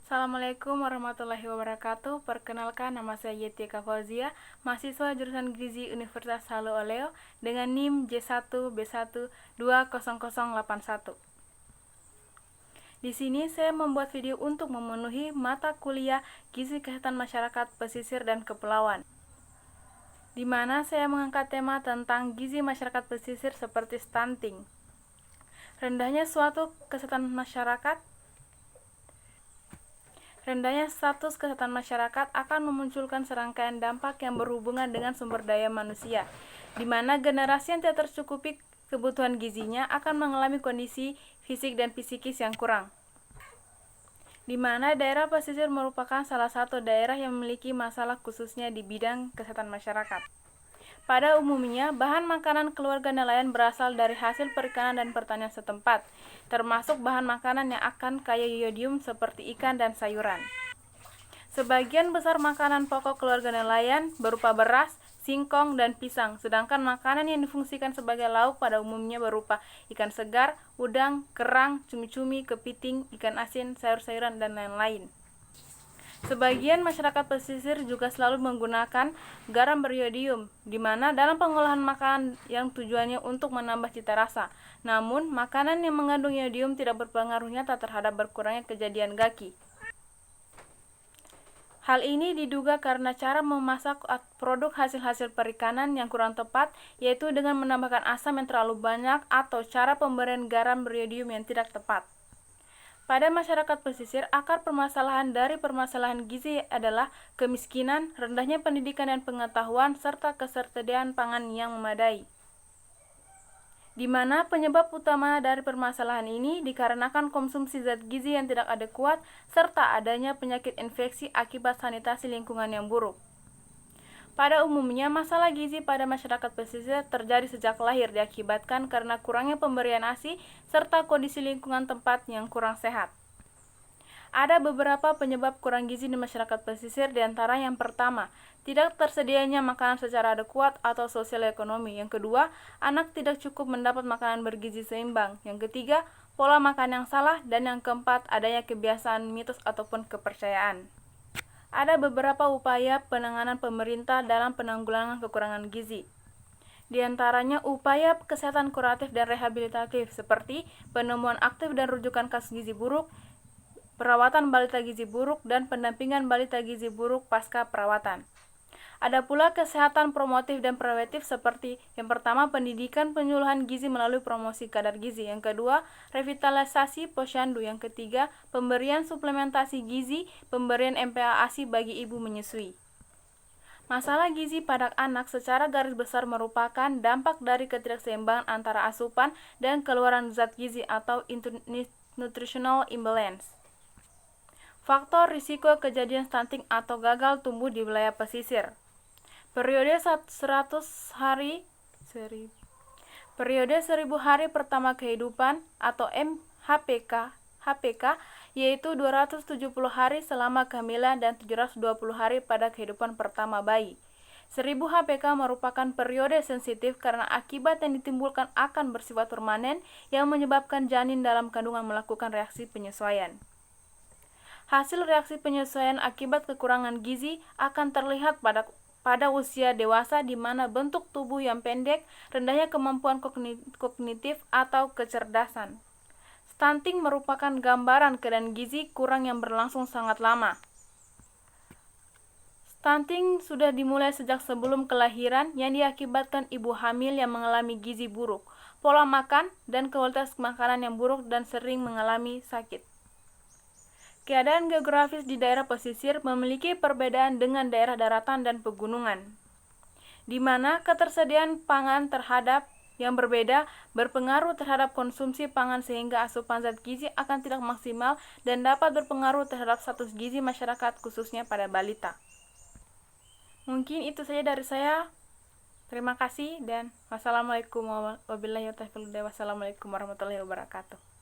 Assalamualaikum warahmatullahi wabarakatuh. Perkenalkan, nama saya Yetika Fauzia, mahasiswa jurusan Gizi Universitas Halu Oleo dengan NIM J1B1 20081. Di sini saya membuat video untuk memenuhi mata kuliah Gizi Kesehatan Masyarakat Pesisir dan Kepulauan, di mana saya mengangkat tema tentang gizi masyarakat pesisir seperti stunting. Rendahnya status kesehatan masyarakat akan memunculkan serangkaian dampak yang berhubungan dengan sumber daya manusia, di mana generasi yang tidak tercukupi kebutuhan gizinya akan mengalami kondisi fisik dan psikis yang kurang. Di mana daerah pesisir merupakan salah satu daerah yang memiliki masalah khususnya di bidang kesehatan masyarakat. Pada umumnya, bahan makanan keluarga nelayan berasal dari hasil perikanan dan pertanian setempat, termasuk bahan makanan yang akan kaya iodium seperti ikan dan sayuran. Sebagian besar makanan pokok keluarga nelayan berupa beras, singkong, dan pisang, sedangkan makanan yang difungsikan sebagai lauk pada umumnya berupa ikan segar, udang, kerang, cumi-cumi, kepiting, ikan asin, sayur-sayuran, dan lain-lain. Sebagian masyarakat pesisir juga selalu menggunakan garam beriodium, di mana dalam pengolahan makanan yang tujuannya untuk menambah cita rasa. Namun, makanan yang mengandung iodium tidak berpengaruh nyata terhadap berkurangnya kejadian gaki. Hal ini diduga karena cara memasak produk hasil-hasil perikanan yang kurang tepat, yaitu dengan menambahkan asam yang terlalu banyak atau cara pemberian garam beriodium yang tidak tepat. Pada masyarakat pesisir, akar permasalahan dari permasalahan gizi adalah kemiskinan, rendahnya pendidikan dan pengetahuan, serta ketersediaan pangan yang memadai. Di mana penyebab utama dari permasalahan ini dikarenakan konsumsi zat gizi yang tidak adekuat, serta adanya penyakit infeksi akibat sanitasi lingkungan yang buruk. Pada umumnya, masalah gizi pada masyarakat pesisir terjadi sejak lahir diakibatkan karena kurangnya pemberian ASI serta kondisi lingkungan tempat yang kurang sehat. Ada beberapa penyebab kurang gizi di masyarakat pesisir, diantara yang pertama, tidak tersedianya makanan secara adekuat atau sosial ekonomi. Yang kedua, anak tidak cukup mendapat makanan bergizi seimbang. Yang ketiga, pola makan yang salah. Dan yang keempat, adanya kebiasaan mitos ataupun kepercayaan. Ada beberapa upaya penanganan pemerintah dalam penanggulangan kekurangan gizi. Di antaranya upaya kesehatan kuratif dan rehabilitatif seperti penemuan aktif dan rujukan kasus gizi buruk, perawatan balita gizi buruk, dan pendampingan balita gizi buruk pasca perawatan. Ada pula kesehatan promotif dan preventif seperti yang pertama, pendidikan penyuluhan gizi melalui promosi kadar gizi. Yang kedua, revitalisasi posyandu. Yang ketiga, pemberian suplementasi gizi, pemberian MPA ASI bagi ibu menyusui. Masalah gizi pada anak secara garis besar merupakan dampak dari ketidakseimbangan antara asupan dan keluaran zat gizi atau nutritional imbalance. Faktor risiko kejadian stunting atau gagal tumbuh di wilayah pesisir. Periode 1000 hari pertama kehidupan atau HPK, yaitu 270 hari selama kehamilan dan 720 hari pada kehidupan pertama bayi. 1000 HPK merupakan periode sensitif karena akibat yang ditimbulkan akan bersifat permanen yang menyebabkan janin dalam kandungan melakukan reaksi penyesuaian. Hasil reaksi penyesuaian akibat kekurangan gizi akan terlihat pada usia dewasa, di mana bentuk tubuh yang pendek, rendahnya kemampuan kognitif atau kecerdasan. Stunting merupakan gambaran keadaan gizi kurang yang berlangsung sangat lama. Stunting sudah dimulai sejak sebelum kelahiran yang diakibatkan ibu hamil yang mengalami gizi buruk, pola makan, dan kualitas makanan yang buruk dan sering mengalami sakit. Keadaan geografis di daerah pesisir memiliki perbedaan dengan daerah daratan dan pegunungan, di mana ketersediaan pangan terhadap yang berbeda berpengaruh terhadap konsumsi pangan sehingga asupan zat gizi akan tidak maksimal dan dapat berpengaruh terhadap status gizi masyarakat khususnya pada balita. Mungkin itu saja dari saya. Terima kasih dan wassalamualaikum warahmatullahi wabarakatuh.